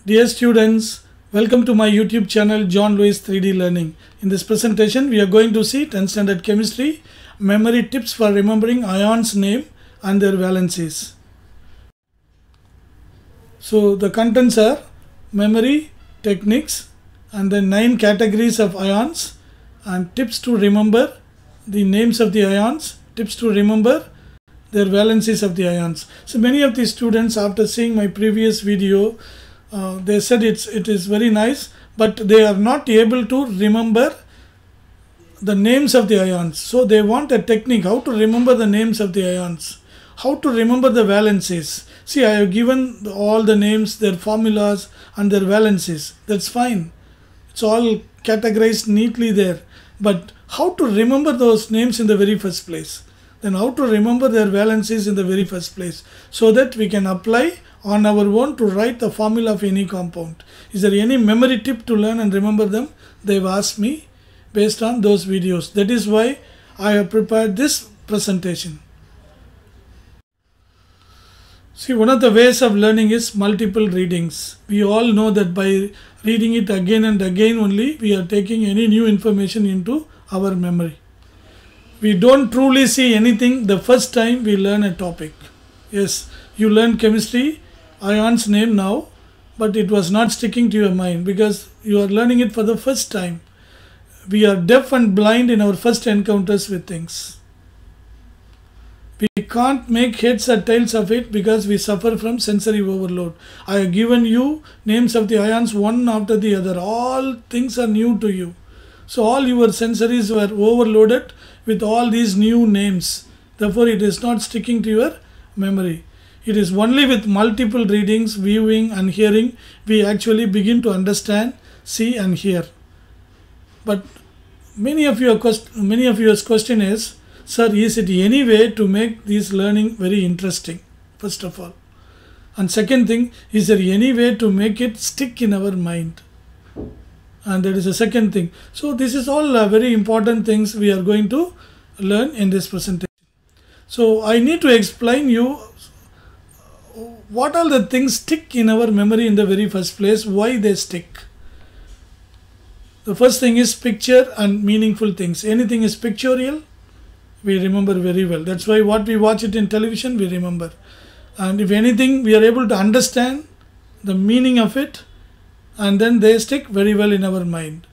Dear students, welcome to my YouTube channel John Lewis 3D Learning. In this presentation, we are going to see 10th standard chemistry memory tips for remembering ions name and their valencies. So the contents are memory techniques and then 9 categories of ions and tips to remember the names of the ions, tips to remember their valencies of the ions. So many of the students, after seeing my previous video, they said it is very nice, but they are not able to remember the names of the ions. So they want a technique how to remember the names of the ions, how to remember the valencies. See, I have given all the names, their formulas and their valencies. That's fine. It's all categorized neatly there. But how to remember those names in the very first place? Then how to remember their valencies in the very first place, so that we can apply on our own to write the formula of any compound. Is there any memory tip to learn and remember them? They've asked me based on those videos. That is why I have prepared this presentation. See, one of the ways of learning is multiple readings. We all know that by reading it again and again only, we are taking any new information into our memory. We don't truly see anything the first time we learn a topic. Yes, you learn chemistry, ions name now, but it was not sticking to your mind because you are learning it for the first time. We are deaf and blind in our first encounters with things. We can't make heads or tails of it because we suffer from sensory overload. I have given you names of the ions one after the other. All things are new to you. So all your sensories were overloaded with all these new names. Therefore, it is not sticking to your memory. It is only with multiple readings, viewing and hearing we actually begin to understand, see and hear. But many of your question is, sir, is it any way to make this learning very interesting? First of all. And second thing, is there any way to make it stick in our mind? And that is the second thing. So this is all very important things we are going to learn in this presentation. So I need to explain you what all the things stick in our memory in the very first place, why they stick. The first thing is picture and meaningful things. Anything is pictorial, we remember very well. That's why what we watch it in television, we remember. And if anything, we are able to understand the meaning of it, and then they stick very well in our mind.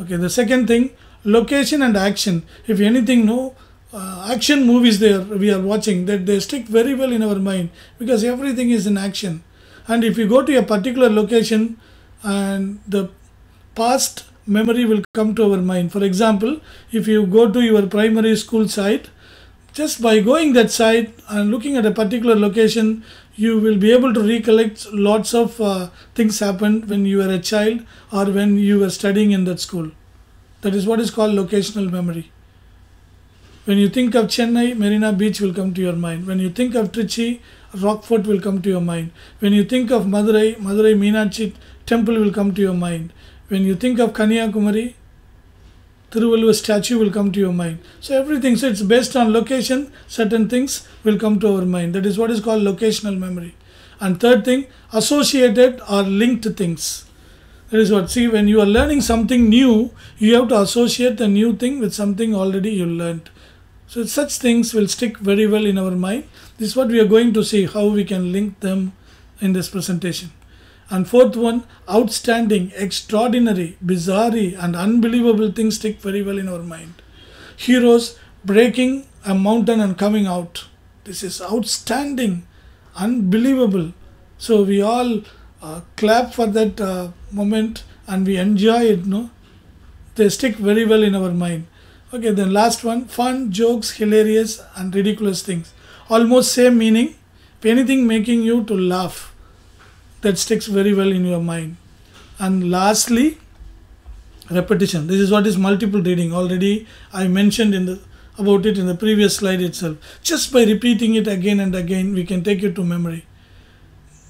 Okay, the second thing, location and action. If anything, action movies we are watching, that they stick very well in our mind because everything is in action. And if you go to a particular location, and the past memory will come to our mind. For example, if you go to your primary school site, just by going that site and looking at a particular location, you will be able to recollect lots of things happened when you were a child or when you were studying in that school. That is what is called locational memory. When you think of Chennai, Marina Beach will come to your mind. When you think of Trichy, Rockfort will come to your mind. When you think of Madurai, Meenakshi temple will come to your mind. When you think of Kanyakumari, Thiruvalluvar statue will come to your mind. So everything, so it's based on location, certain things will come to our mind. That is what is called locational memory. And third thing, associated or linked things. That is what, see, when you are learning something new, you have to associate the new thing with something already you learned. So such things will stick very well in our mind. This is what we are going to see, how we can link them in this presentation. And fourth one, outstanding, extraordinary, bizarre and unbelievable things stick very well in our mind. Heroes breaking a mountain and coming out. This is outstanding, unbelievable. So we all clap for that moment and we enjoy it. They stick very well in our mind. Okay, then last one, fun, jokes, hilarious and ridiculous things. Almost same meaning. If anything making you to laugh, that sticks very well in your mind. And lastly, repetition. This is what is multiple reading. Already I mentioned about it in the previous slide itself. Just by repeating it again and again, we can take it to memory.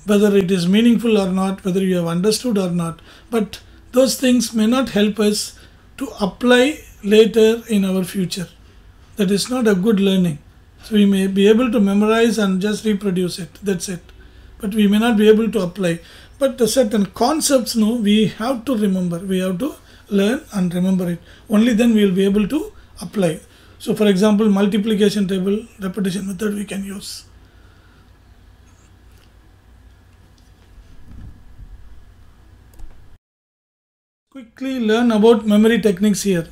Whether it is meaningful or not, whether you have understood or not. But those things may not help us to apply later in our future. That is not a good learning. So we may be able to memorize and just reproduce it. That's it. But we may not be able to apply. But the certain concepts, no, we have to remember. We have to learn and remember it. Only then we will be able to apply. So for example, multiplication table, repetition method we can use. Quickly learn about memory techniques here.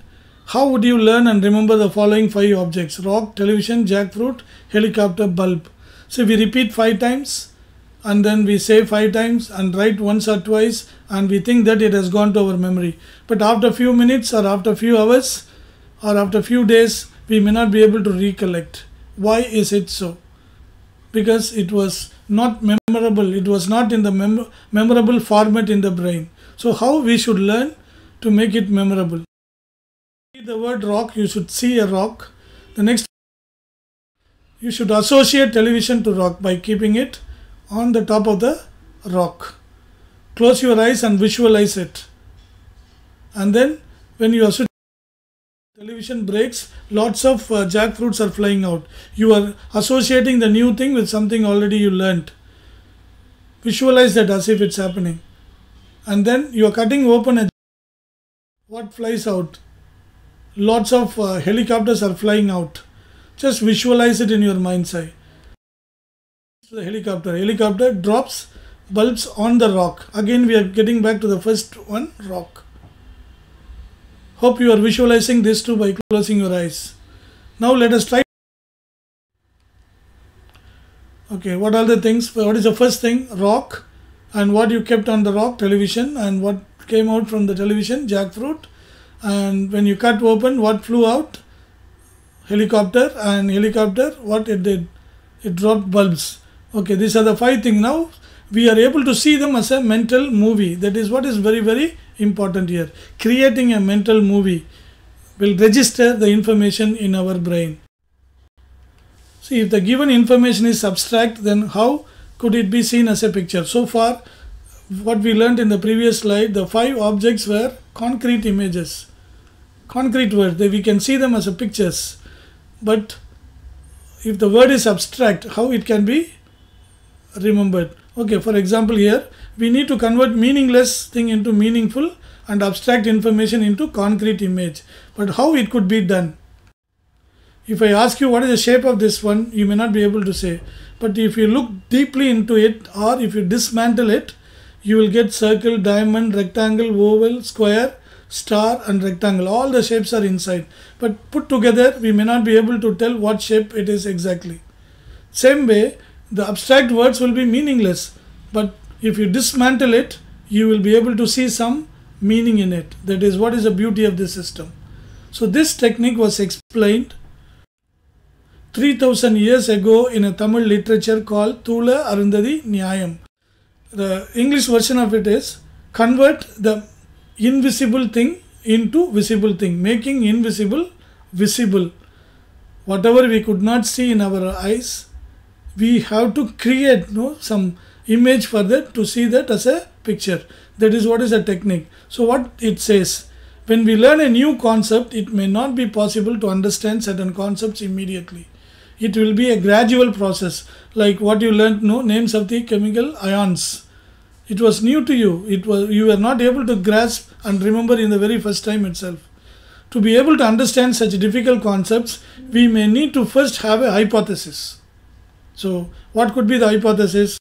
How would you learn and remember the following 5 objects? Rock, television, jackfruit, helicopter, bulb. So we repeat 5 times and then we say 5 times and write once or twice and we think that it has gone to our memory. But after a few minutes or after a few hours or after a few days, we may not be able to recollect. Why is it so? Because it was not memorable. It was not in the memorable format in the brain. So how we should learn to make it memorable? The word rock, you should see a rock. The next, you should associate television to rock by keeping it on the top of the rock. Close your eyes and visualize it. And then when you associate, television breaks, lots of jackfruits are flying out. You are associating the new thing with something already you learnt. Visualize that as if it's happening. And then you are cutting open a, what flies out? Lots of helicopters are flying out. Just visualize it in your mind's eye. The helicopter drops bulbs on the rock. Again we are getting back to the first one, rock. Hope you are visualizing this too by closing your eyes. Now let us try. Okay, what are the things? What is the first thing? Rock. And what you kept on the rock? Television. And what came out from the television? Jackfruit. And when you cut open, what flew out? Helicopter. And helicopter, what it did? It dropped bulbs. Okay, these are the 5 things. Now we are able to see them as a mental movie. That is what is very, very important here. Creating a mental movie will register the information in our brain. See, if the given information is abstract, then how could it be seen as a picture? So far, what we learned in the previous slide, the 5 objects were concrete images. Concrete words, we can see them as a pictures. But if the word is abstract, how it can be remembered? Okay, for example here, we need to convert meaningless thing into meaningful and abstract information into concrete image. But how it could be done? If I ask you what is the shape of this one, you may not be able to say. But if you look deeply into it, or if you dismantle it, you will get circle, diamond, rectangle, oval, square, star and rectangle. All the shapes are inside. But put together, we may not be able to tell what shape it is exactly. Same way, the abstract words will be meaningless. But if you dismantle it, you will be able to see some meaning in it. That is what is the beauty of this system. So this technique was explained 3000 years ago in a Tamil literature called Thula Arundhati Nyayam. The English version of it is convert the invisible thing into visible thing, making invisible visible. Whatever we could not see in our eyes, we have to create some image for that to see that as a picture. That is what is a technique. So what it says, when we learn a new concept, it may not be possible to understand certain concepts immediately. It will be a gradual process, like what you learned, names of the chemical ions. It was new to you. You were not able to grasp and remember in the very first time itself. To be able to understand such difficult concepts, we may need to first have a hypothesis. So what could be the hypothesis?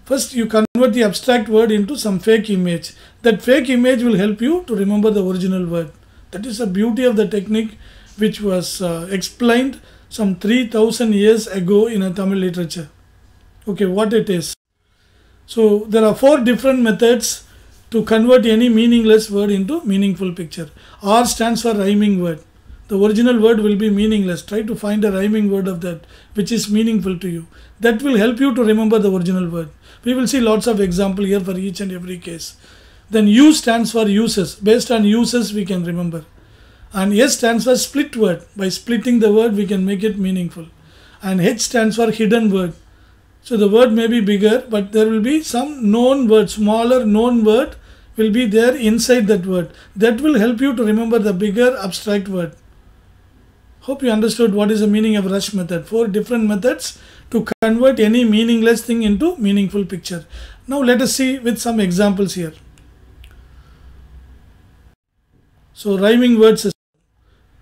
First you convert the abstract word into some fake image. That fake image will help you to remember the original word. That is the beauty of the technique which was explained some 3000 years ago in a Tamil literature. Okay, what it is. So there are 4 different methods to convert any meaningless word into meaningful picture. R stands for rhyming word. The original word will be meaningless. Try to find a rhyming word of that which is meaningful to you. That will help you to remember the original word. We will see lots of examples here for each and every case. Then U stands for uses. Based on uses we can remember. And S stands for split word. By splitting the word we can make it meaningful. And H stands for hidden word. So the word may be bigger, but there will be some known word, smaller known word will be there inside that word. That will help you to remember the bigger abstract word. Hope you understood what is the meaning of rush method. 4 different methods to convert any meaningless thing into meaningful picture. Now let us see with some examples here. So rhyming word system.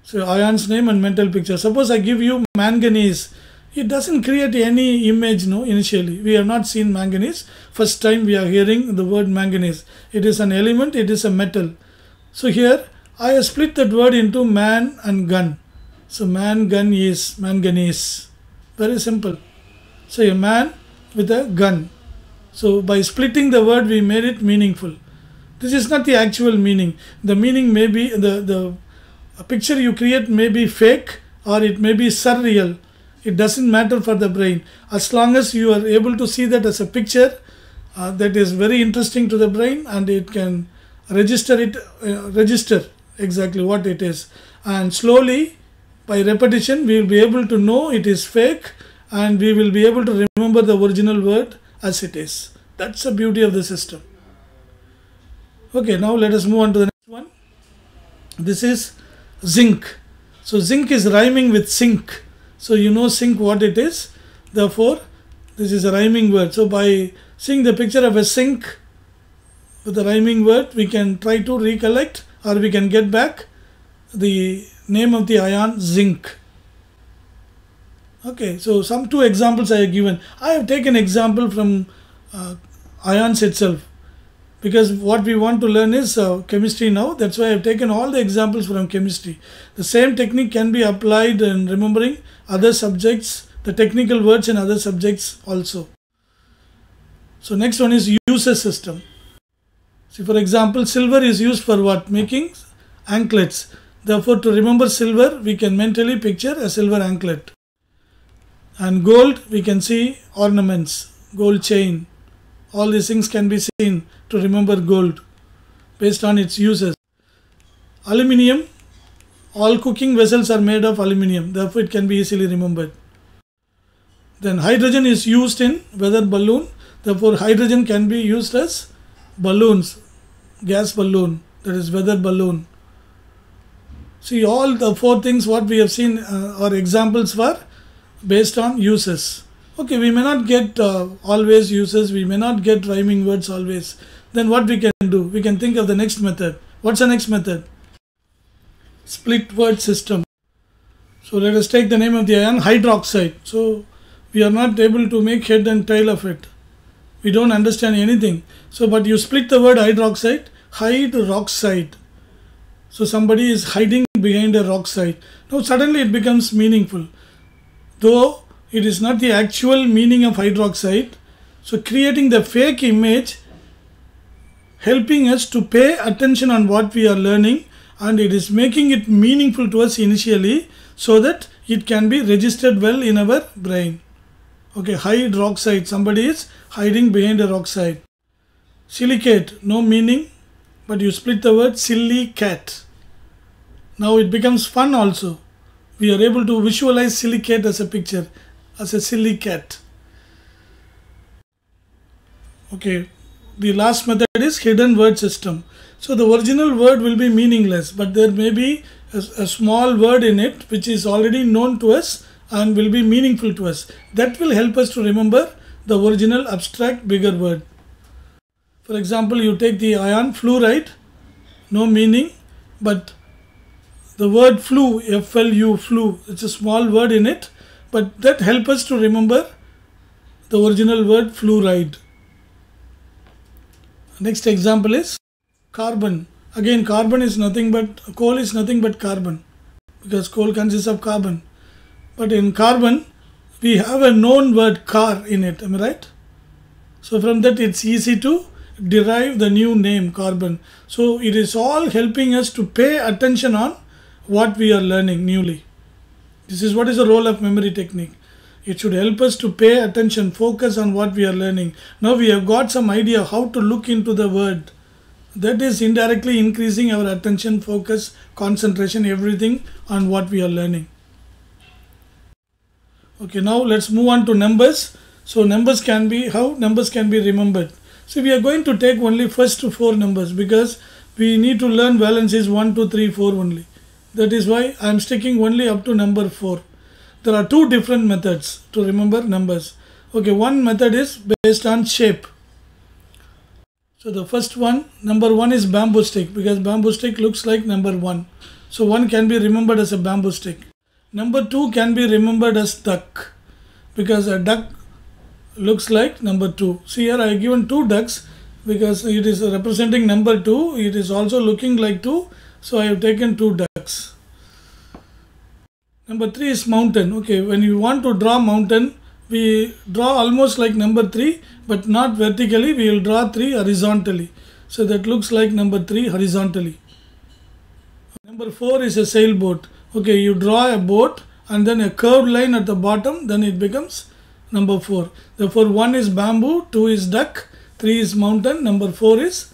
So ion's name and mental picture. Suppose I give you manganese. It doesn't create any image, no, initially. We have not seen manganese. First time we are hearing the word manganese. It is an element, it is a metal. So here I have split that word into man and gun. So man, gun is manganese. Very simple. So a man with a gun. So by splitting the word we made it meaningful. This is not the actual meaning. The meaning may be, the picture you create may be fake or it may be surreal. It doesn't matter for the brain. As long as you are able to see that as a picture that is very interesting to the brain, and it can register exactly what it is. And slowly, by repetition, we will be able to know it is fake, and we will be able to remember the original word as it is. That's the beauty of the system. Okay, now let us move on to the next one. This is zinc. So zinc is rhyming with sink. So you know sink what it is. Therefore, this is a rhyming word. So by seeing the picture of a sink with a rhyming word, we can try to recollect, or we can get back the name of the ion, zinc. Okay, so some two examples I have given. I have taken example from ions itself, because what we want to learn is chemistry now. That's why I have taken all the examples from chemistry. The same technique can be applied in remembering other subjects, the technical words in other subjects also. So next one is uses system. See, for example, silver is used for what? Making anklets. Therefore, to remember silver, we can mentally picture a silver anklet. And gold, we can see ornaments, gold chain. All these things can be seen to remember gold based on its uses. Aluminium, all cooking vessels are made of aluminium. Therefore, it can be easily remembered. Then hydrogen is used in weather balloon. Therefore, hydrogen can be used as balloons, gas balloon, that is weather balloon. See, all the four things what we have seen are examples for based on uses. Okay, we may not get always uses, we may not get rhyming words always. Then what we can do? We can think of the next method. What's the next method? Split word system. So let us take the name of the ion, hydroxide. So we are not able to make head and tail of it. We don't understand anything. So but you split the word hydroxide, hydroxide. So somebody is hiding behind a rock side. Now suddenly it becomes meaningful. Though it is not the actual meaning of hydroxide. So creating the fake image, helping us to pay attention on what we are learning, and it is making it meaningful to us initially so that it can be registered well in our brain. Okay, hydroxide, somebody is hiding behind a rock side. Silicate, no meaning, but you split the word, silly cat. Now it becomes fun also. We are able to visualize silicate as a picture, as a silly cat. Okay, the last method is hidden word system. So the original word will be meaningless, but there may be a small word in it which is already known to us and will be meaningful to us. That will help us to remember the original abstract bigger word. For example, you take the ion fluoride, no meaning, but the word flu, F-L-U, flu, it's a small word in it, but that helps us to remember the original word fluoride. Next example is carbon. Again, carbon is nothing but, coal is nothing but carbon, because coal consists of carbon. But in carbon, we have a known word car in it, am I right? So from that it's easy to derive the new name carbon. So it is all helping us to pay attention on what we are learning newly. This is what is the role of memory technique. It should help us to pay attention, focus on what we are learning. Now we have got some idea how to look into the word. That is indirectly increasing our attention, focus, concentration, everything on what we are learning. Okay, now let's move on to numbers. So numbers can be, how numbers can be remembered. So we are going to take only first 4 numbers because we need to learn valencies 1, 2, 3, 4 only. That is why I am sticking only up to number 4. there are two different methods to remember numbers. Okay, one method is based on shape. So the first one, number 1 is bamboo stick, because bamboo stick looks like number 1. So 1 can be remembered as a bamboo stick. Number 2 can be remembered as duck, because a duck looks like number 2. See here I have given 2 ducks because it is representing number 2. It is also looking like 2. So I have taken 2 ducks. Number 3 is mountain. Okay, when you want to draw mountain, we draw almost like number 3, but not vertically. We will draw 3 horizontally. So that looks like number 3 horizontally. Number 4 is a sailboat. Okay, you draw a boat and then a curved line at the bottom, then it becomes number 4. Therefore 1 is bamboo, 2 is duck, 3 is mountain, number 4 is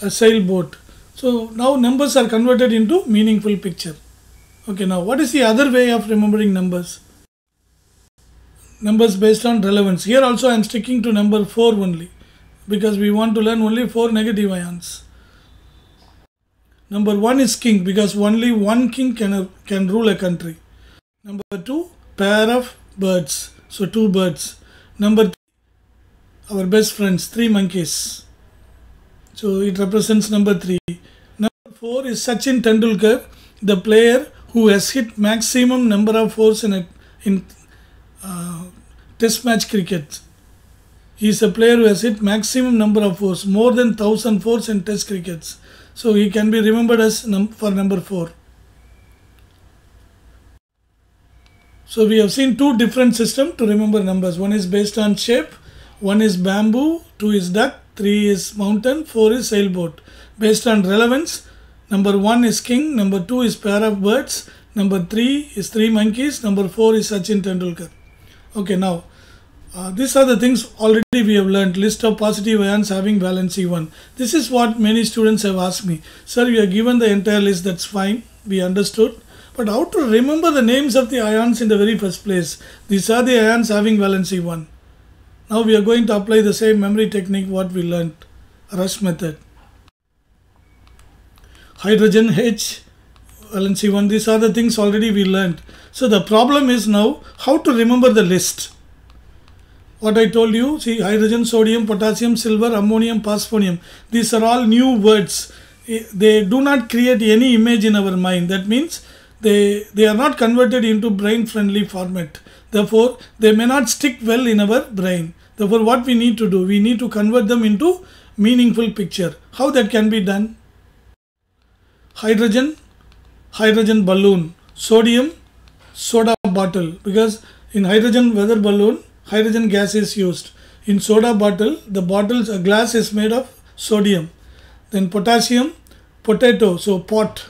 a sailboat. So now numbers are converted into meaningful picture. Okay, now what is the other way of remembering numbers? Numbers based on relevance. Here also I am sticking to number 4 only, because we want to learn only 4 negative ions. Number 1 is king, because only one king can rule a country. Number 2, pair of birds. So 2 birds. Number 3, our best friends, 3 monkeys. So it represents number 3. Number 4 is Sachin Tendulkar, the player who has hit maximum number of fours in test match cricket. He is a player who has hit maximum number of fours, more than 1000 fours in test crickets. So he can be remembered as for number 4. So we have seen 2 different systems to remember numbers. One is based on shape, 1 is bamboo, 2 is duck, 3 is mountain, 4 is sailboat. Based on relevance, number 1 is king, number 2 is pair of birds, number 3 is 3 monkeys, number 4 is Sachin Tendulkar. Okay, now these are the things already we have learned. List of positive ions having valency 1. This is what many students have asked me. Sir, you are given the entire list, that's fine, we understood. But how to remember the names of the ions in the very first place? These are the ions having valency 1. Now we are going to apply the same memory technique what we learned, Rush method. Hydrogen H, valency 1, these are the things already we learned. So the problem is now how to remember the list. What I told you, see, hydrogen, sodium, potassium, silver, ammonium, phosphonium, these are all new words. They do not create any image in our mind. That means they are not converted into brain friendly format. Therefore, they may not stick well in our brain. Therefore, what we need to do, we need to convert them into meaningful picture. How that can be done? Hydrogen, hydrogen balloon. Sodium, soda bottle, because in hydrogen weather balloon, hydrogen gas is used. In soda bottle, the bottles, a glass is made of sodium. Then potassium, potato, so pot.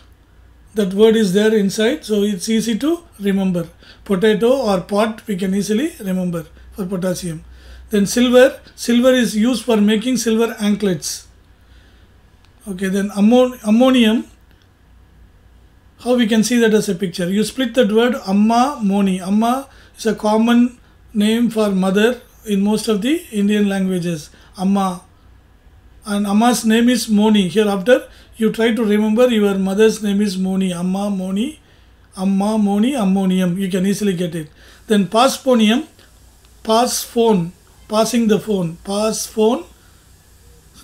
That word is there inside, so it's easy to remember. Potato or pot, we can easily remember for potassium. Then silver, silver is used for making silver anklets. Okay, then ammonium, how we can see that as a picture? You split that word Amma, Moni. Amma is a common name for mother in most of the Indian languages. Amma. And Amma's name is Moni. Hereafter, you try to remember your mother's name is Moni. Amma, Moni, Amma, Moni, ammonium. You can easily get it. Then phosphonium, pass phone, passing the phone, pass phone.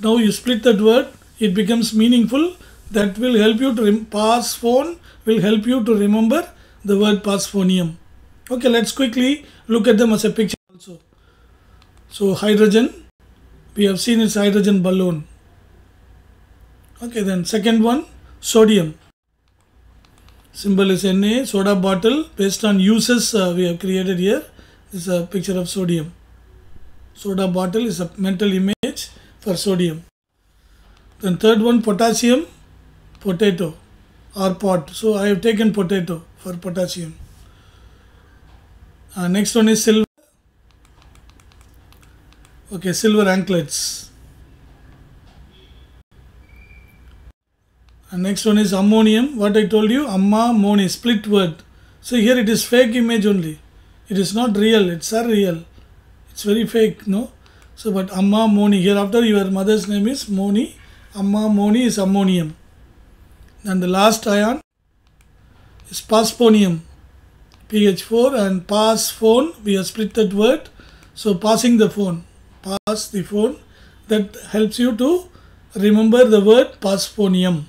Now you split that word, it becomes meaningful. That will help you to pass phone will help you to remember the word phosphonium. Okay, let's quickly look at them as a picture also. So hydrogen, we have seen its hydrogen balloon. Okay, then second one, sodium. Symbol is Na, soda bottle. Based on uses we have created here. This is a picture of sodium. Soda bottle is a mental image for sodium. Then third one, potassium, potato or pot. So I have taken potato for potassium. Next one is silver. Okay, silver anklets. And next one is ammonium. What I told you, Amma, Moni, split word. So here it is fake image only. It is not real, it's surreal. It's very fake, no? So but Amma, Moni, hereafter your mother's name is Moni. Amma, Moni is ammonium. And the last ion is phosphonium. PH4, and pass phone, we have split that word. So passing the phone, pass the phone, that helps you to remember the word phosphonium.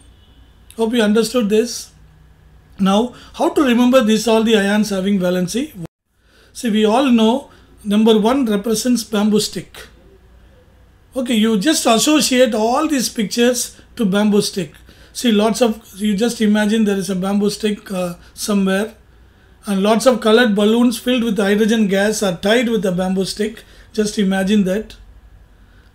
Hope you understood this. Now, how to remember these all the ions having valency? See, we all know number 1 represents bamboo stick. Okay, you just associate all these pictures to bamboo stick. See, you just imagine there is a bamboo stick somewhere, and lots of colored balloons filled with hydrogen gas are tied with the bamboo stick. Just imagine that.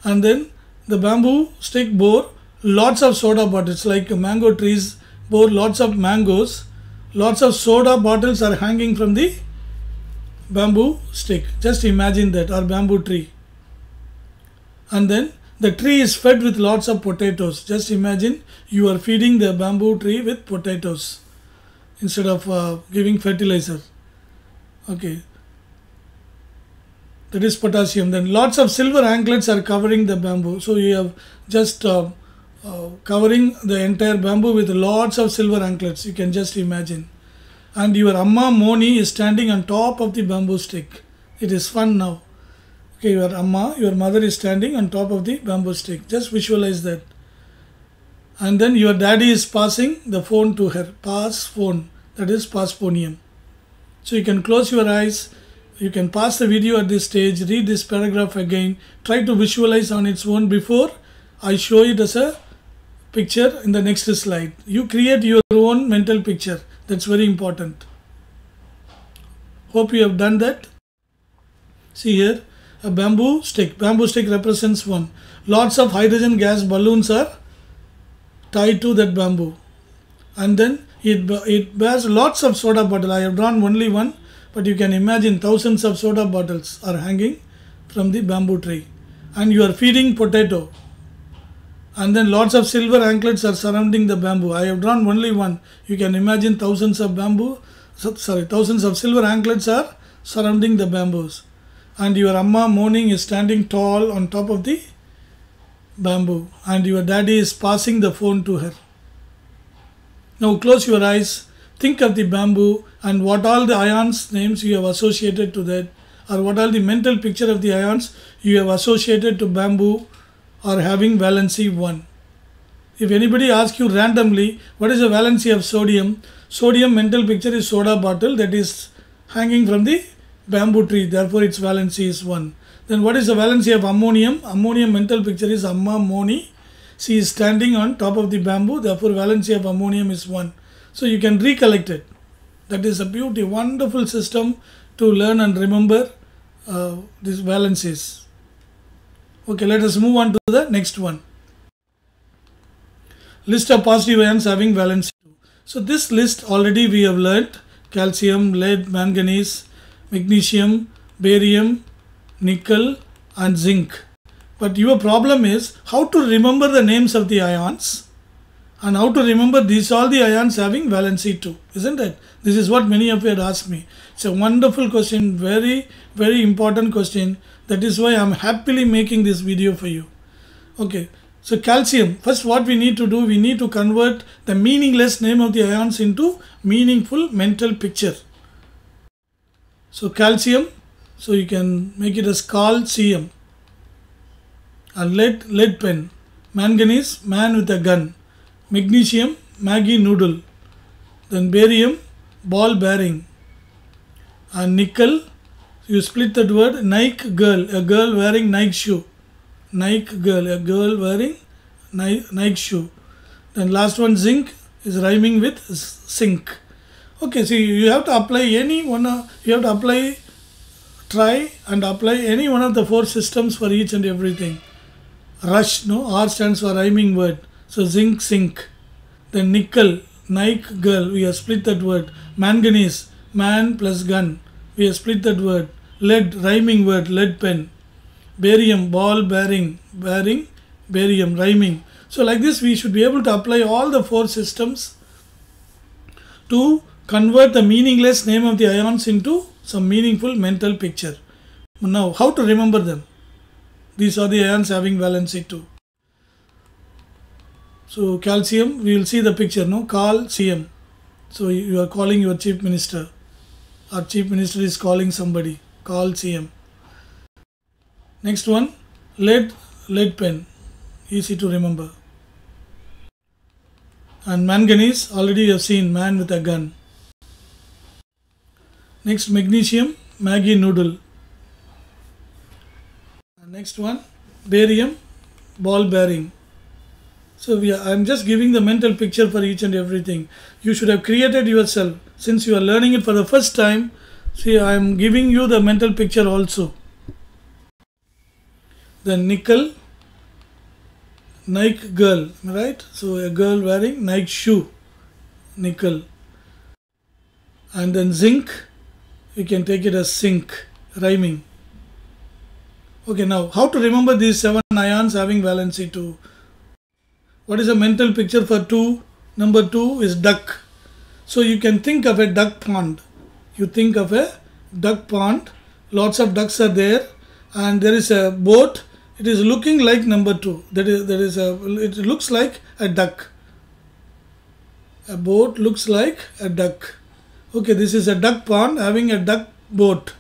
And then the bamboo stick bore lots of soda bottles, like mango trees bore lots of mangoes. Lots of soda bottles are hanging from the bamboo stick. Just imagine that, or bamboo tree. And then the tree is fed with lots of potatoes. Just imagine you are feeding the bamboo tree with potatoes instead of giving fertilizer. Okay, that is potassium. Then lots of silver anklets are covering the bamboo. So you have just covering the entire bamboo with lots of silver anklets. You can just imagine. And your Amma Moni is standing on top of the bamboo stick. It is fun now. Okay, your Amma, your mother, is standing on top of the bamboo stick. Just visualize that. And then your daddy is passing the phone to her. Pass phone. That is phosphonium. So you can close your eyes. You can pause the video at this stage. Read this paragraph again. Try to visualize on its own before I show it as a picture in the next slide. You create your own mental picture. That's very important. Hope you have done that. See here, a bamboo stick. Bamboo stick represents 1. Lots of hydrogen gas balloons are tied to that bamboo. And then it bears lots of soda bottle. I have drawn only one, but you can imagine thousands of soda bottles are hanging from the bamboo tree. And you are feeding potato. And then lots of silver anklets are surrounding the bamboo. I have drawn only one. You can imagine thousands of silver anklets are surrounding the bamboos. And your Amma Moning is standing tall on top of the bamboo. And your daddy is passing the phone to her. Now close your eyes. Think of the bamboo and what all the ions names you have associated to that, or what all the mental picture of the ions you have associated to bamboo are having valency 1. If anybody asks you randomly what is the valency of sodium, sodium mental picture is soda bottle that is hanging from the bamboo tree, therefore its valency is 1. Then what is the valency of ammonium? Ammonium mental picture is Amma Moni. She is standing on top of the bamboo, therefore valency of ammonium is 1. So you can recollect it. That is a beauty, wonderful system to learn and remember these valencies. Okay, let us move on to the next one. List of positive ions having valency 2. So this list already we have learnt: calcium, lead, manganese, magnesium, barium, nickel and zinc. But your problem is how to remember the names of the ions and how to remember these all the ions having valency 2, isn't it? This is what many of you had asked me. It's a wonderful question, very, very important question. That is why I am happily making this video for you. Okay, so calcium. First what we need to do, we need to convert the meaningless name of the ions into meaningful mental picture. So calcium, so you can make it as calcium. And lead pen. Manganese, man with a gun. Magnesium, Maggie noodle. Then barium, ball bearing. And nickel, you split that word, Nike girl, a girl wearing Nike shoe. Nike girl, a girl wearing Nike shoe. Then last one, zinc, is rhyming with sink. Okay, so you have to apply any one, you have to apply, try and apply any one of the 4 systems for each and everything. Rush, no, R stands for rhyming word. So zinc, sink. Then nickel, Nike girl, we have split that word. Manganese, man plus gun, we have split that word. Lead, rhyming word, lead pen. Barium, ball bearing, barium, rhyming. So like this we should be able to apply all the 4 systems to convert the meaningless name of the ions into some meaningful mental picture. Now how to remember them? These are the ions having valency 2. So calcium, we will see the picture, no? Calcium. So you are calling your chief minister. Our chief minister is calling somebody. Call CM. Next one, lead pen. Easy to remember. And manganese, already you have seen, man with a gun. Next, magnesium, Maggi noodle. And next one, barium, ball bearing. So I am just giving the mental picture for each and everything. You should have created yourself. Since you are learning it for the first time, see, I am giving you the mental picture also. Then nickel, Nike girl, right? So a girl wearing Nike shoe, nickel. And then zinc, you can take it as sink, rhyming. Okay, now how to remember these 7 ions having valency 2? What is a mental picture for 2? Number 2 is duck. So you can think of a duck pond. You think of a duck pond. Lots of ducks are there, and there is a boat. It is looking like number 2. It looks like a duck. A boat looks like a duck. Okay, this is a duck pond having a duck boat.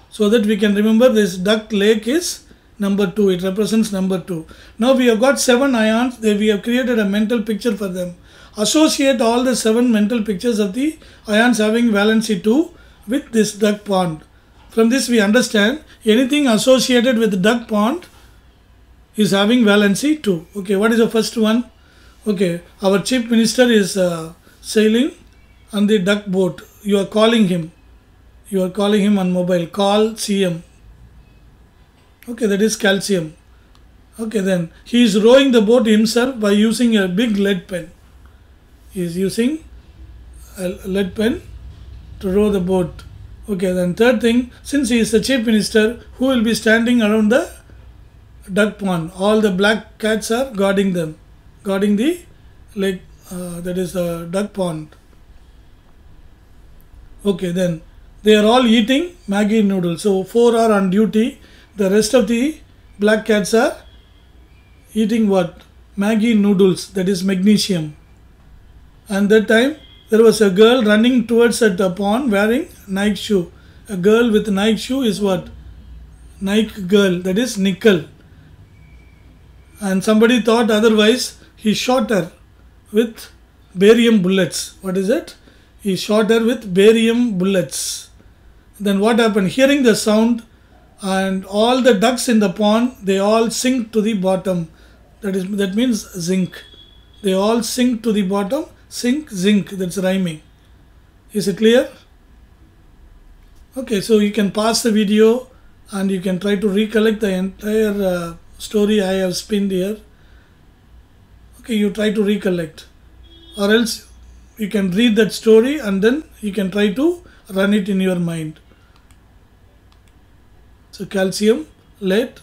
So that we can remember this duck lake is number 2. It represents number 2. Now we have got 7 ions. We have created a mental picture for them. Associate all the 7 mental pictures of the ions having valency 2 with this duck pond. From this we understand anything associated with duck pond is having valency 2. Okay, what is the first one? Okay, our chief minister is sailing on the duck boat. You are calling him. You are calling him on mobile. Call CM. Okay, that is calcium. Okay, then he is rowing the boat himself by using a big lead pen. He is using a lead pen to row the boat. Okay, then third thing, since he is the chief minister, who will be standing around the duck pond? All the black cats are guarding them, guarding the lake, that is the duck pond. Okay, then they are all eating Maggi noodles. So 4 are on duty. The rest of the black cats are eating what? Maggi noodles, that is magnesium. And that time there was a girl running towards that pond wearing Nike shoe. A girl with Nike shoe is what? Nike girl, that is nickel. And somebody thought otherwise, he shot her with barium bullets. What is it? He shot her with barium bullets. Then what happened? Hearing the sound, and all the ducks in the pond, they all sink to the bottom. That means zinc. They all sink to the bottom. Sink, zinc. That's rhyming. Is it clear? Okay, so you can pause the video and you can try to recollect the entire story I have spinned here. Okay, you try to recollect, or else you can read that story and then you can try to run it in your mind. So calcium, lead,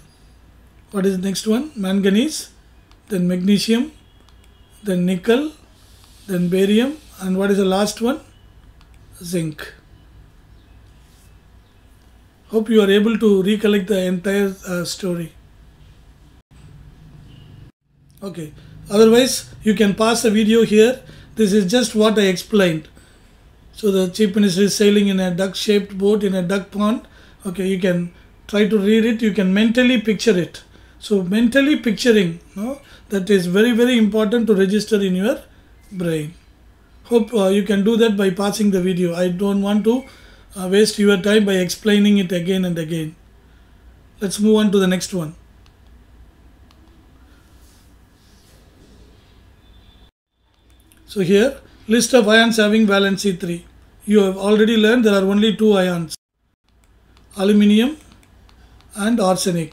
what is the next one? Manganese, then magnesium, then nickel, then barium, and what is the last one? Zinc. Hope you are able to recollect the entire story. Okay, otherwise you can pause the video here. This is just what I explained. So the chief minister is sailing in a duck shaped boat in a duck pond. Okay, you can try to read it. You can mentally picture it. So mentally picturing, that is very, very important to register in your brain. Hope you can do that by pausing the video. I don't want to waste your time by explaining it again and again. Let's move on to the next one. So here, list of ions having valency 3. You have already learned there are only 2 ions, aluminium and arsenic.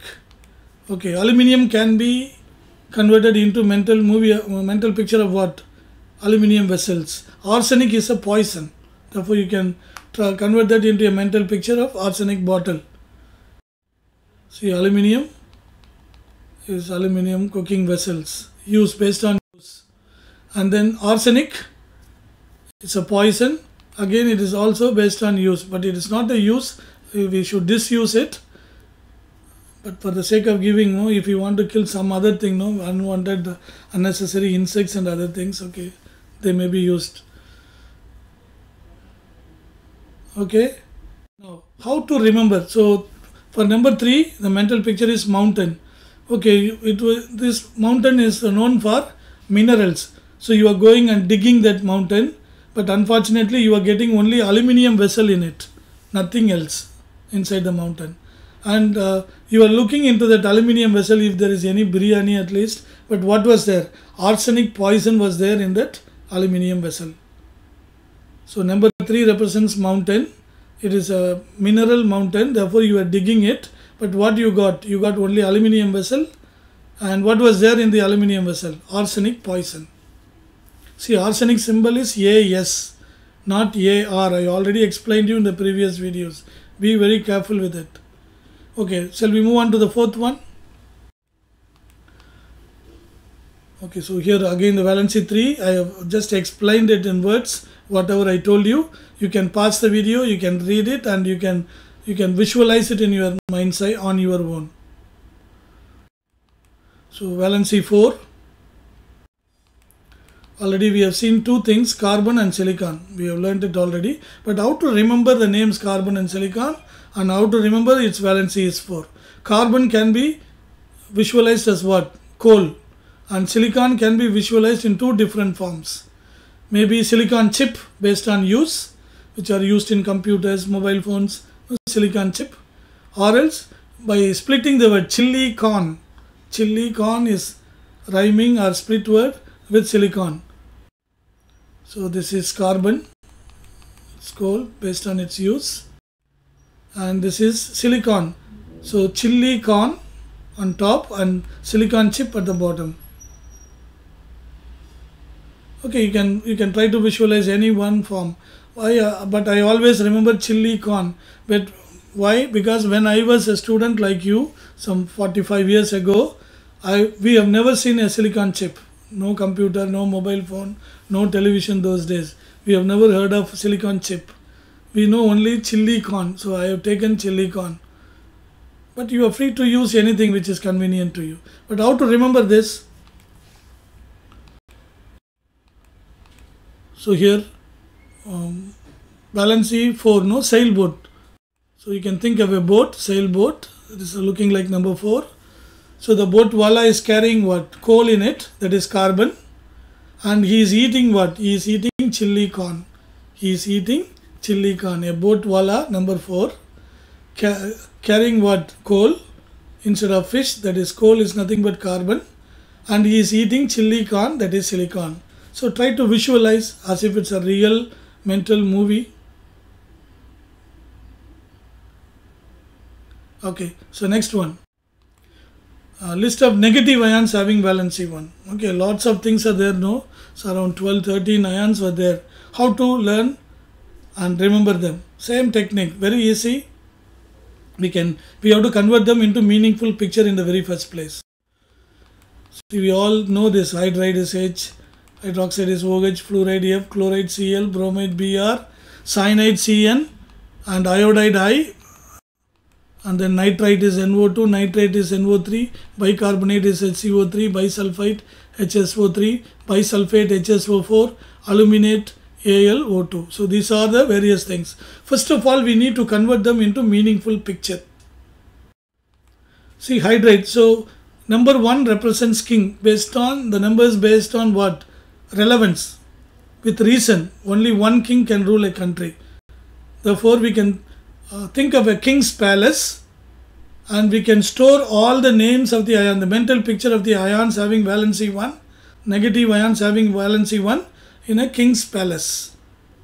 Okay, aluminium can be converted into mental picture of what? Aluminium vessels. Arsenic is a poison. Therefore, you can convert that into a mental picture of arsenic bottle. See, aluminium is aluminium cooking vessels used based on use. And then arsenic, it's a poison. Again, it is also based on use, but it is not a use. We should disuse it. But for the sake of giving, if you want to kill some other thing, unwanted, unnecessary insects and other things, okay, they may be used. Okay, Now, how to remember? So, for number 3, the mental picture is mountain. Okay, this mountain is known for minerals. So, you are going and digging that mountain, but unfortunately, you are getting only aluminium vessel in it, nothing else inside the mountain. And you are looking into that aluminium vessel if there is any biryani at least. But what was there? Arsenic poison was there in that aluminium vessel. So, number 3 represents mountain. It is a mineral mountain, therefore you are digging it, but what you got? You got only aluminium vessel, and what was there in the aluminium vessel? Arsenic poison. See, arsenic symbol is AS, not AR. I already explained you in the previous videos. Be very careful with it. Okay, shall we move on to the 4th one? Okay, so here again the valency 3, I have just explained it in words, whatever I told you. You can pause the video, you can read it, and you can visualize it in your mind's eye on your own. So valency 4, already we have seen 2 things, carbon and silicon. We have learned it already, but how to remember the names carbon and silicon and how to remember its valency is 4. Carbon can be visualized as what? Coal. And silicon can be visualized in 2 different forms. Maybe silicon chip based on use, which are used in computers, mobile phones, silicon chip, or else by splitting the word chili corn. Chili corn is rhyming or split word with silicon. So this is carbon, it's coal based on its use, and this is silicon. So chili corn on top and silicon chip at the bottom. Okay, you can try to visualize any one form. Why? But I always remember chili corn. But why? Because when I was a student like you, some 45 years ago, we have never seen a silicon chip. No computer, no mobile phone, no television those days. We have never heard of silicon chip. We know only chili corn. So I have taken chili corn. But you are free to use anything which is convenient to you. But how to remember this? So here, valency 4, no, sailboat. So you can think of a boat, sailboat. It is looking like number 4. So the boat wala is carrying what? Coal in it, that is carbon. And he is eating what? He is eating chili corn. He is eating chili corn. A boat wala, number 4, carrying what? Coal instead of fish, that is coal is nothing but carbon. And he is eating chili corn, that is silicon. So try to visualize as if it's a real mental movie. Okay, so next one. List of negative ions having valency 1. Okay, lots of things are there, no? So around 12, 13 ions were there. How to learn and remember them? Same technique, very easy. We have to convert them into meaningful picture in the very first place. See, we all know this. Hydride is H. Hydroxide is OH, fluoride F, chloride Cl, bromide Br, cyanide Cn, and iodide I, and then nitrite is NO2, nitrate is NO3, bicarbonate is HCO3, bisulfite HSO3, bisulfate HSO4, aluminate AlO2. So these are the various things. First of all, we need to convert them into meaningful picture. See, hydride. So number 1 represents king. Based on the numbers, based on what? Relevance. With reason. Only one king can rule a country. Therefore, we can think of a king's palace, and we can store all the names of the ion, the mental picture of the ions having valency 1, negative ions having valency 1 in a king's palace.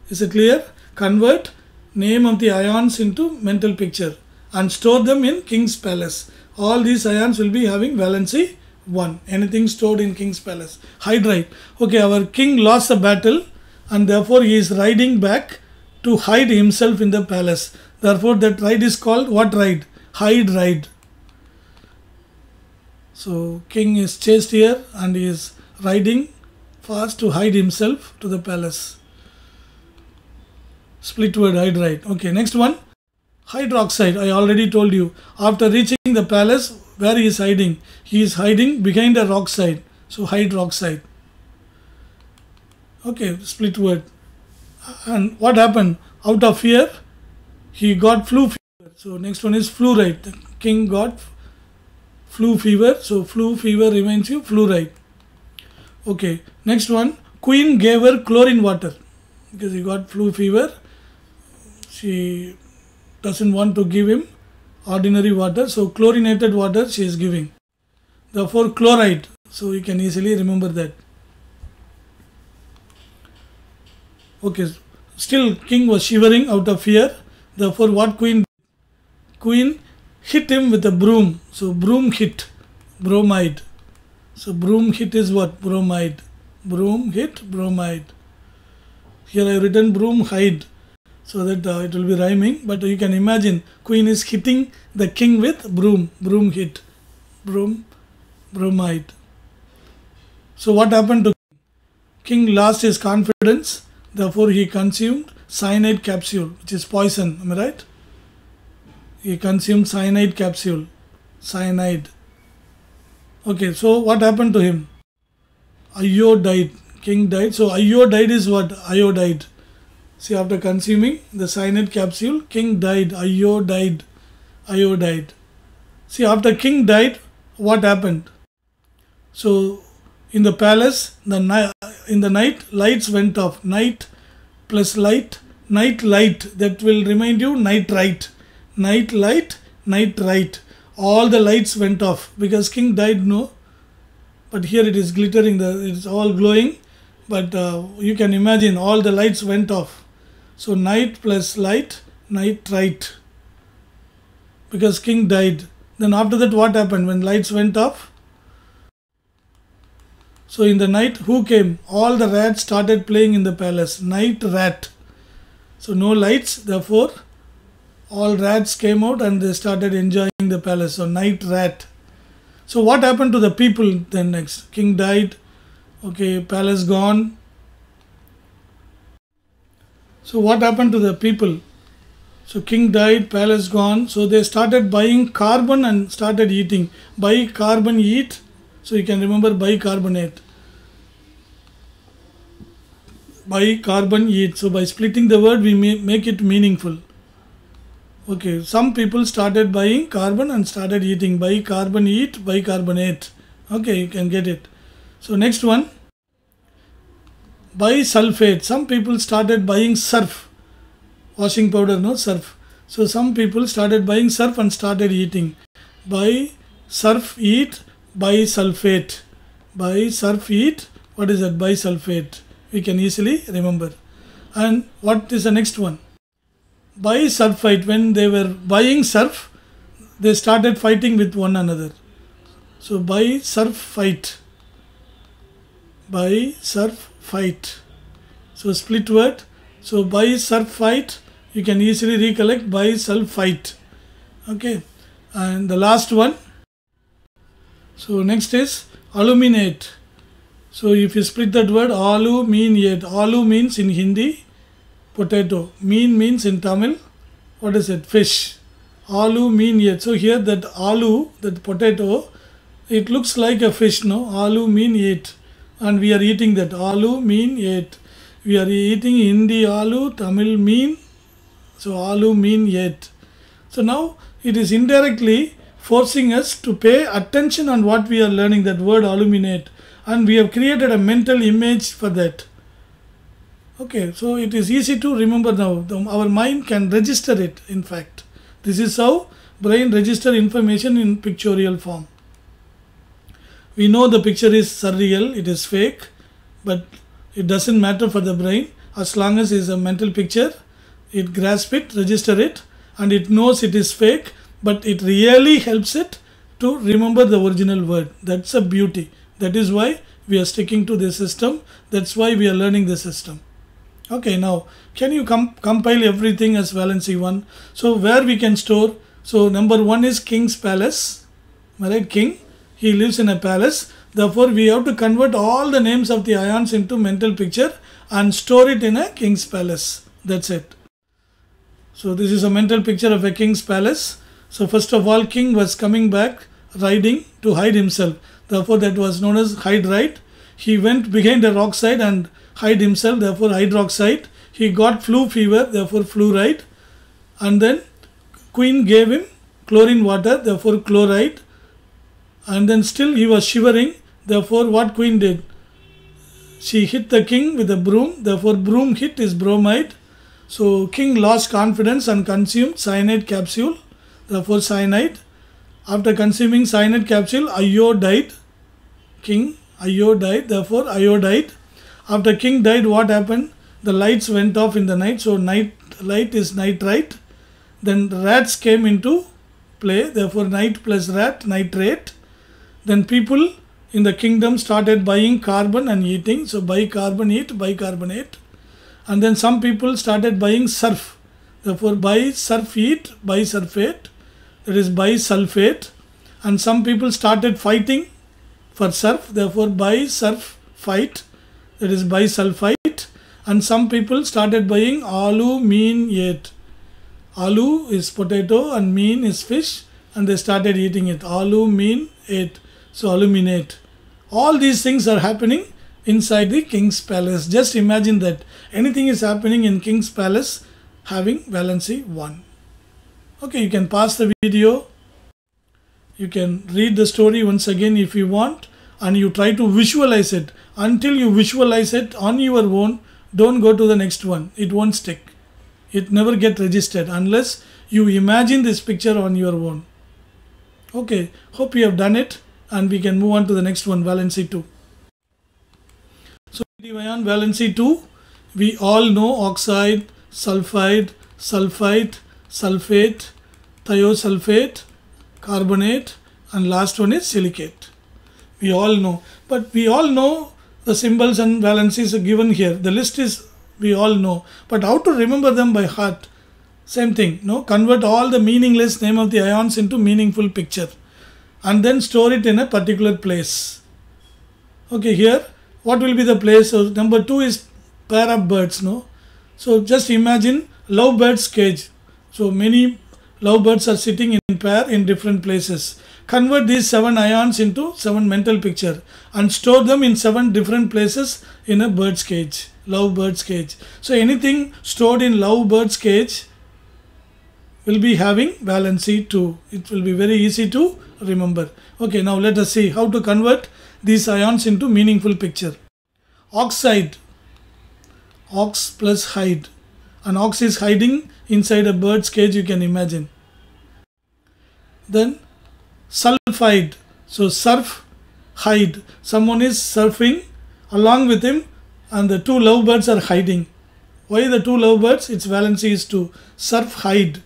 Is it clear? Convert name of the ions into mental picture and store them in king's palace. All these ions will be having valency 1. Anything stored in king's palace. Hydride. Okay, our king lost the battle and therefore he is riding back to hide himself in the palace. Therefore that ride is called what ride? Hide ride. So king is chased here and he is riding fast to hide himself to the palace. Split word, hydride. Okay, next one. Hydroxide. I already told you. After reaching the palace, where he is hiding? He is hiding behind a rock side. So hydroxide. Okay, split word. And what happened? Out of fear, he got flu fever. So next one is fluoride. The king got flu fever. So flu fever reminds you fluoride. Okay, next one, queen gave her chlorine water because he got flu fever. She doesn't want to give him ordinary water, so chlorinated water she is giving. Therefore chloride. So you can easily remember that. Okay, still king was shivering out of fear. Therefore what queen did? Queen hit him with a broom. So broom hit, bromide. So broom hit is what? Bromide. Broom hit, bromide. Here I have written broom hide, so that it will be rhyming. But you can imagine queen is hitting the king with broom. Broom hit, broom, bromide. So what happened to king? King lost his confidence. Therefore he consumed cyanide capsule, which is poison. Am I right? He consumed cyanide capsule. Cyanide. Okay, so what happened to him? Io died. King died. So Io died is what? Io died. See, after consuming the cyanide capsule, king died. Io died. Io died. See, after king died, what happened? So in the palace, in the night, lights went off. Night plus light, night light. That will remind you nitrite. Night light, nitrite. All the lights went off because king died, no? But here it is glittering, it's all glowing. But you can imagine all the lights went off. So night plus light, nitrite. Because king died. Then after that what happened when lights went off? So in the night, who came? All the rats started playing in the palace. Night rat. So no lights, therefore all rats came out and they started enjoying the palace. So night rat. So what happened to the people then next? King died. Okay, palace gone. So what happened to the people? So king died, palace gone. So they started buying carbon and started eating. Buy carbon, eat. So you can remember bicarbonate. Bicarbon, eat. So by splitting the word, we make it meaningful. Okay, some people started buying carbon and started eating. Bicarbon, eat, bicarbonate. Okay, you can get it. So next one, bisulfate. Some people started buying surf. Washing powder, no? Surf. So some people started buying surf and started eating. Buy, surf, eat, bisulfate. Buy, surf, eat. What is that? Bisulfate. We can easily remember. And what is the next one? Bisulfite. When they were buying surf, they started fighting with one another. So bisulfite. Bisulfite. So split word. So bisulfite, you can easily recollect bisulfite. Okay. And the last one. So next is aluminate. So if you split that word, aluminate. Alu means in Hindi potato. Mean means in Tamil, what is it? Fish. Aluminate. So here that alu, that potato, it looks like a fish, no? Aluminate. And we are eating that. Aluminate. We are eating Hindi alu, Tamil mean. So aluminate. So now it is indirectly forcing us to pay attention on what we are learning, that word aluminate. And we have created a mental image for that. Okay, so it is easy to remember now. Our mind can register it, in fact. This is how brain registers information in pictorial form. We know the picture is surreal, it is fake, but it doesn't matter for the brain. As long as it is a mental picture, it grasps it, registers it, and it knows it is fake, but it really helps it to remember the original word. That's a beauty. That is why we are sticking to this system. That's why we are learning this system. Okay, now can you compile everything as valency 1? So where we can store? So number 1 is king's palace. Right? King, he lives in a palace. Therefore, we have to convert all the names of the ions into mental picture and store it in a king's palace. That's it. So this is a mental picture of a king's palace. So first of all, king was coming back riding to hide himself. Therefore, that was known as hide ride. He went behind a rock side and hide himself. Therefore, hydroxide. He got flu fever. Therefore, fluoride. and then queen gave him chlorine water, therefore chloride, and then still he was shivering, therefore what queen did? She hit the king with a broom, therefore broom hit is bromide. So king lost confidence and consumed cyanide capsule, therefore cyanide. After consuming cyanide capsule, Io died. King Io died, therefore iodide. After king died, what happened? The lights went off in the night, so night light is nitrite. Then rats came into play, therefore night plus rat, nitrate. Then people in the kingdom started buying carbon and eating, so bicarbonate, bicarbonate. And then some people started buying surf, therefore bisulfate, bisulfate, that is bisulfate. And some people started fighting for surf, therefore bisurf fight, that is bisulfite. And some people started buying aluminate. Alu is potato and mean is fish, and they started eating it. Aluminate, so aluminate. All these things are happening inside the king's palace. Just imagine that anything is happening in king's palace having valency 1. Okay, you can pause the video. You can read the story once again if you want, and you try to visualize it. Until you visualize it on your own, don't go to the next one. It won't stick. It never get registered unless you imagine this picture on your own. Okay, hope you have done it, and we can move on to the next one, valency 2. So ion valency 2, we all know oxide, sulfide, sulfite, sulfate, thiosulfate, carbonate, and last one is silicate. We all know, but we all know the symbols and valencies are given here. The list is we all know, but how to remember them by heart? Same thing, no? Convert all the meaningless name of the ions into meaningful picture and then store it in a particular place. Okay, here what will be the place? So number 2 is pair of birds, no? So just imagine lovebirds cage. So many lovebirds are sitting in pair in different places. Convert these 7 ions into 7 mental picture and store them in 7 different places in a bird's cage, lovebird's cage. So anything stored in lovebird's cage will be having valency 2. It will be very easy to remember. Okay, now let us see how to convert these ions into meaningful picture. Oxide, ox plus hide. An ox is hiding inside a bird's cage, you can imagine. Then sulfide, so surf, hide. Someone is surfing along with him and the 2 lovebirds are hiding. Why the 2 lovebirds? Its valency is 2. Surf, hide.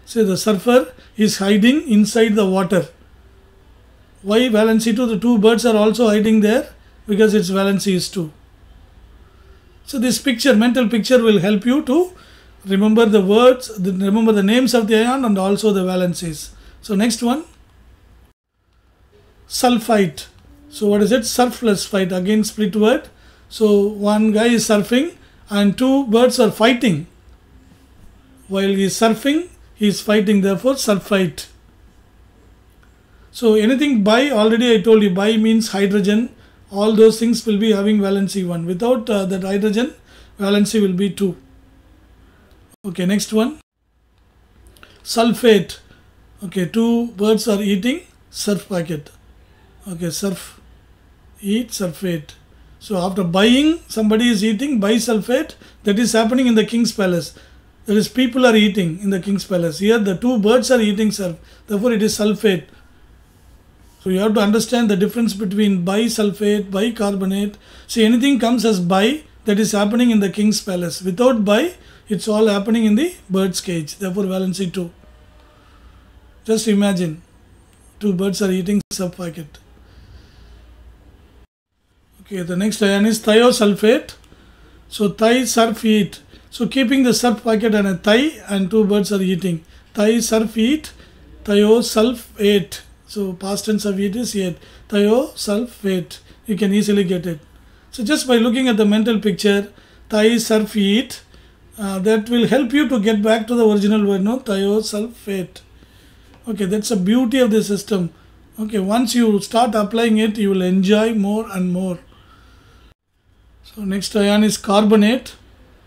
So the surfer is hiding inside the water. Why valency 2? The 2 birds are also hiding there because its valency is 2. So this picture, mental picture, will help you to remember the words, remember the names of the ion and also the valencies. So next one, sulfite. So what is it? Surf plus fight, again split word. So one guy is surfing and 2 birds are fighting. While he is surfing, he is fighting, therefore sulfite. So anything bi, already I told you, bi means hydrogen. All those things will be having valency 1. Without that hydrogen, valency will be 2. Okay, next one. Sulfate. Okay, 2 birds are eating surf packet. Okay, surf, eat, sulfate. So after buying, somebody is eating bisulfate. That is happening in the king's palace. That is, people are eating in the king's palace. Here the 2 birds are eating surf. Therefore it is sulfate. So you have to understand the difference between bisulfate, bicarbonate. See, anything comes as bi, that is happening in the king's palace. Without bi, it's all happening in the bird's cage. Therefore valency 2. Just imagine 2 birds are eating surf packet. Okay, the next ion is thiosulfate. So thigh, surf, eat. So keeping the surf packet and a thigh and 2 birds are eating. Thigh, surf, eat. Thiosulfate. So past tense of eat is eat. Thiosulfate. You can easily get it. So just by looking at the mental picture, thigh, surf, eat, that will help you to get back to the original word, no? Thiosulfate. Okay, that's the beauty of the system. Okay, once you start applying it, you will enjoy more and more. So next ion is carbonate.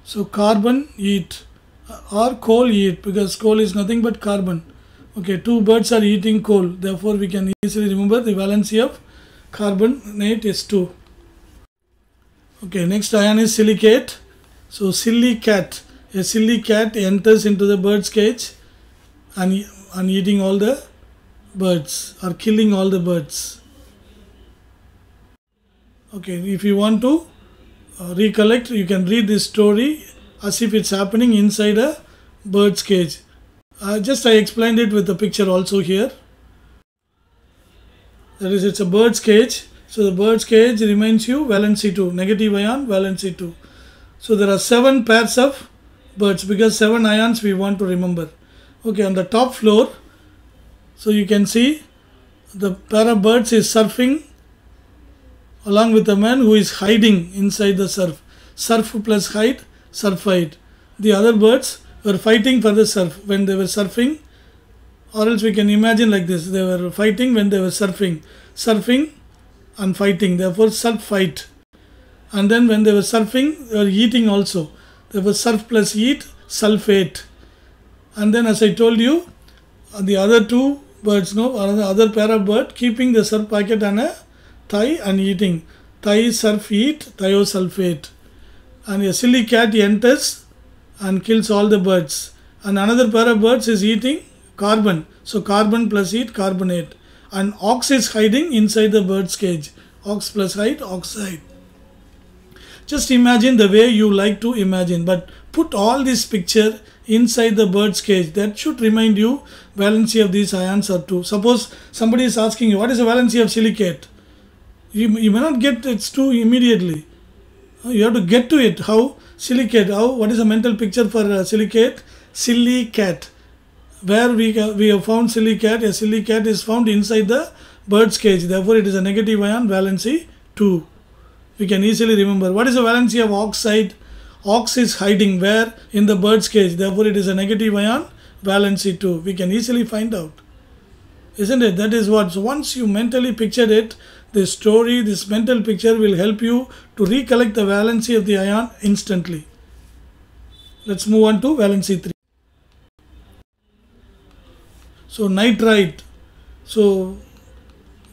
So carbon, eat. or coal eat, because coal is nothing but carbon. Okay, two birds are eating coal. Therefore, we can easily remember the valency of carbonate is 2. Okay, next ion is silicate. So, silly cat. A silly cat enters into the bird's cage and eating all the birds or killing all the birds. Okay, if you want to recollect, you can read this story as if it's happening inside a bird's cage. I explained it with the picture also here. That is, it's a bird's cage. So the bird's cage reminds you valency 2, negative ion, valency 2. So there are 7 pairs of birds, because 7 ions we want to remember. Okay, on the top floor, so you can see the pair of birds is surfing along with a man who is hiding inside the surf. Surf plus hide, surf hide. The other birds were fighting for the surf when they were surfing, or else we can imagine like this: they were fighting when they were surfing. Surfing and fighting, therefore surf fight. And then when they were surfing, they were eating also. Therefore surf plus eat, sulfate. And then as I told you, the other 2 birds, other pair of bird keeping the surf packet on a thigh and eating. Thigh, surf, eat, thiosulfate. And a silly cat enters and kills all the birds. And another pair of birds is eating carbon. So carbon plus eat, carbonate. And ox is hiding inside the bird's cage. Ox plus hide, oxide. Just imagine the way you like to imagine, but put all this picture inside the bird's cage. That should remind you valency of these ions are 2. Suppose somebody is asking you, what is the valency of silicate? You may not get it's 2 immediately. You have to get to it. How? Silicate. How? What is the mental picture for silicate? Silly cat. Where we have found silly cat. A silly cat is found inside the bird's cage. Therefore, it is a negative ion, valency 2. We can easily remember. What is the valency of oxide? Ox is hiding where? In the bird's cage. Therefore, it is a negative ion, valency 2. We can easily find out. Isn't it? That is what. So once you mentally pictured it, this story, this mental picture will help you to recollect the valency of the ion instantly. Let's move on to valency 3. So nitrite. So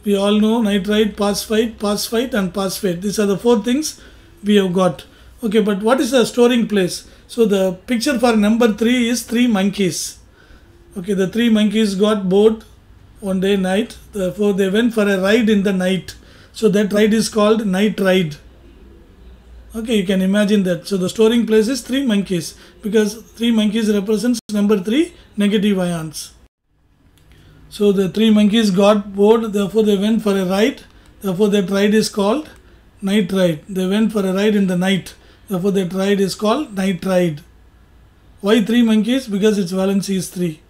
we all know nitrite, phosphite and phosphate. These are the 4 things we have got. Okay, but what is the storing place? So the picture for number 3 is 3 monkeys. Okay, the 3 monkeys got bored one day night. Therefore, they went for a ride in the night. So that ride is called night ride. Okay, you can imagine that. So the storing place is 3 monkeys, because 3 monkeys represents number 3, negative ions. So the 3 monkeys got bored, therefore they went for a ride. Therefore that ride is called night ride. They went for a ride in the night. Therefore that ride is called night ride. Why 3 monkeys? Because its valency is 3.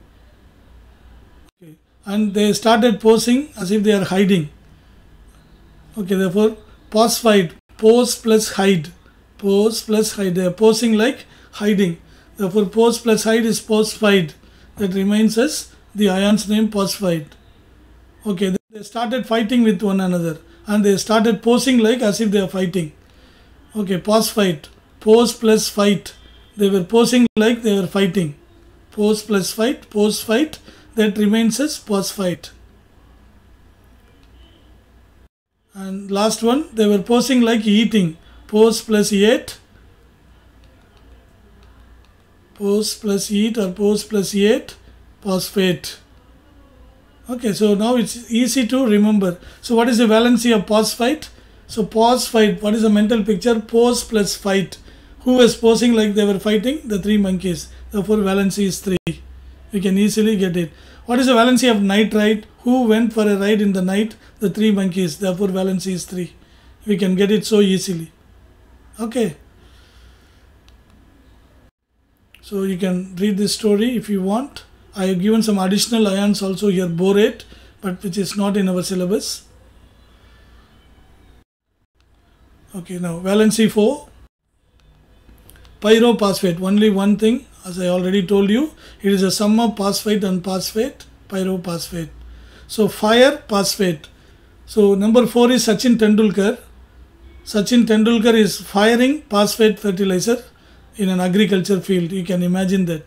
Okay. And they started posing as if they are hiding. Okay, therefore phosphite, pose plus hide. Pose plus hide. They are posing like hiding. Therefore pose plus hide is phosphide. That reminds us the ion's name, phosphide. Okay, they started fighting with one another and they started posing like as if they are fighting. Okay, phosphite, pose plus fight. They were posing like they were fighting. Pose plus fight, pose fight. That remains as phosphite. And last one, they were posing like eating. Pose plus eat. Pose plus eat or pose plus eat. Phosphate. Okay, so now it's easy to remember. So what is the valency of phosphite? So phosphite, what is the mental picture? Pose plus fight. Who was posing like they were fighting? The 3 monkeys. Therefore valency is 3. We can easily get it. What is the valency of nitrite? Who went for a ride in the night? The 3 monkeys. Therefore valency is 3. We can get it so easily. Okay. So you can read this story if you want. I have given some additional ions also here, borate, but which is not in our syllabus. Okay, now valency 4. Pyrophosphate, only one thing, as I already told you, it is a sum of phosphate and phosphate, pyrophosphate. So fire, phosphate. So number 4 is Sachin Tendulkar. Sachin Tendulkar is firing phosphate fertilizer. in an agriculture field. You can imagine that.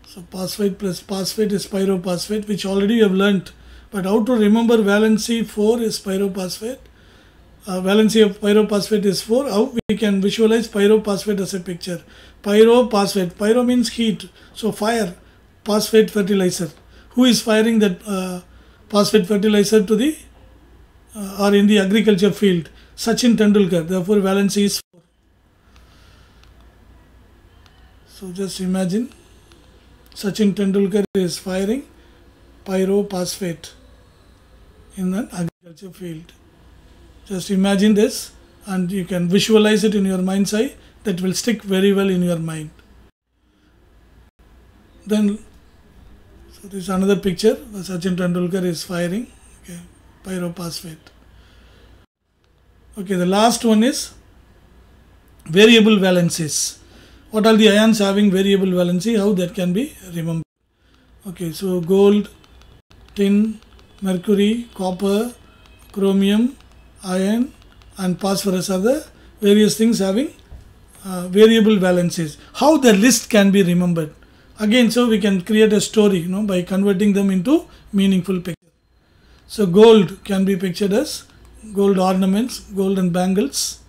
So phosphate plus phosphate is pyrophosphate, which already you have learnt. But how to remember valency 4 is pyrophosphate. Valency of pyrophosphate is 4. How we can visualize pyrophosphate as a picture? Pyrophosphate. Pyro means heat. So fire. Phosphate fertilizer. Who is firing that phosphate fertilizer to the or in the agriculture field? Sachin Tendulkar. Therefore, valency is 4. So just imagine Sachin Tendulkar is firing pyrophosphate in an agriculture field. Just imagine this and you can visualize it in your mind's eye. That will stick very well in your mind. Then, so this is another picture where Sachin Tendulkar is firing pyrophosphate. Okay, the last one is variable valencies. What are the ions having variable valency? How that can be remembered? Okay, so gold, tin, mercury, copper, chromium, iron and phosphorus are the various things having variable valencies. How the list can be remembered? Again, so we can create a story, by converting them into meaningful picture. So gold can be pictured as gold ornaments, golden bangles.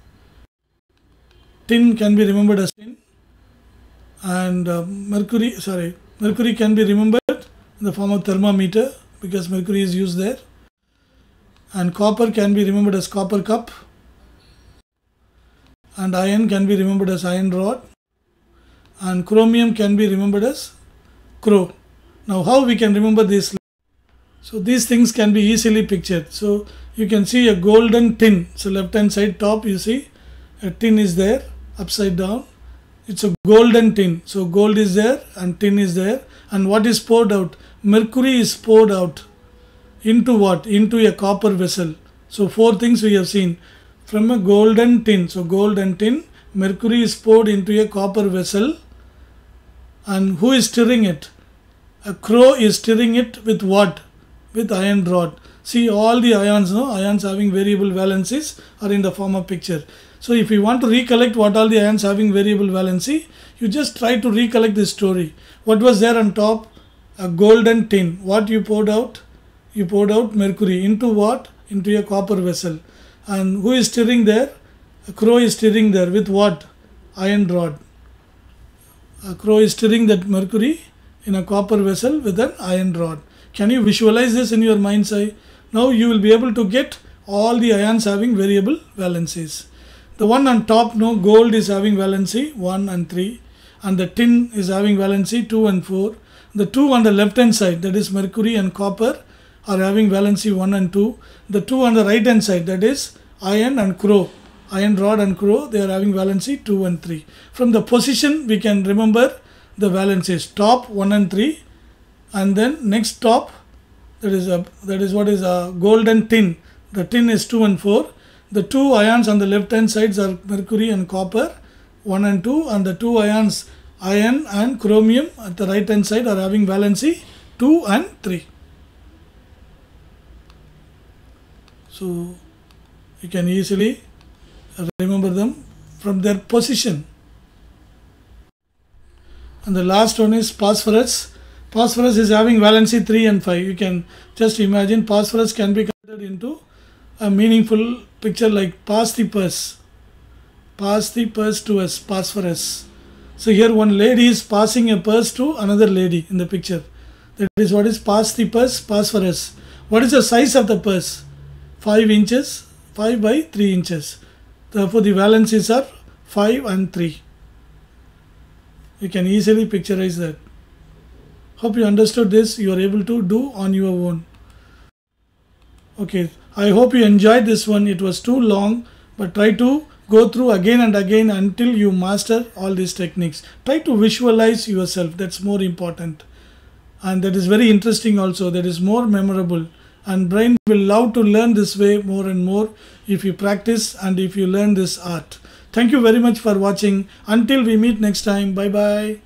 Tin can be remembered as tin. And mercury can be remembered in the form of thermometer because mercury is used there. And copper can be remembered as copper cup. And iron can be remembered as iron rod. And chromium can be remembered as crow. Now how we can remember this? So these things can be easily pictured. So you can see a golden tin. So left hand side top you see a tin is there upside down. It's a golden tin. So gold is there and tin is there. And what is poured out? Mercury is poured out. Into what? Into a copper vessel. So 4 things we have seen. From a golden tin. So gold and tin. Mercury is poured into a copper vessel. And who is stirring it? A crow is stirring it with what? With iron rod. See all the ions, ions having variable valencies are in the form of picture. So if you want to recollect what all the ions having variable valency, you just try to recollect this story. What was there on top? A golden tin. What you poured out? You poured out mercury. Into what? Into a copper vessel. And who is stirring there? A crow is stirring there with what? Iron rod. A crow is stirring that mercury in a copper vessel with an iron rod. Can you visualize this in your mind's eye? Now you will be able to get all the ions having variable valencies. The one on top, gold is having valency 1 and 3. And the tin is having valency 2 and 4. The 2 on the left hand side, that is mercury and copper, are having valency 1 and 2. The 2 on the right hand side, that is iron and crow. Iron rod and crow, they are having valency 2 and 3. From the position, we can remember the valencies. Top 1 and 3. And then next top, that is what is a golden tin. The tin is 2 and 4. The 2 ions on the left hand sides are mercury and copper 1 and 2. And the 2 ions iron and chromium at the right hand side are having valency 2 and 3. So you can easily remember them from their position. And the last one is phosphorus. Phosphorus is having valency 3 and 5. You can just imagine phosphorus can be converted into a meaningful picture like pass the purse. Pass the purse to us, phosphorus. So here one lady is passing a purse to another lady in the picture. That is what is pass the purse, phosphorus. What is the size of the purse? 5 inches, 5 by 3 inches. Therefore the valencies are 5 and 3. You can easily picturize that. Hope you understood this. You are able to do on your own. Okay, I hope you enjoyed this one. It was too long, but try to go through again and again until you master all these techniques. Try to visualize yourself. That's more important. And that is very interesting also. That is more memorable. And brain will love to learn this way more and more if you practice and if you learn this art. Thank you very much for watching. Until we meet next time. Bye-bye.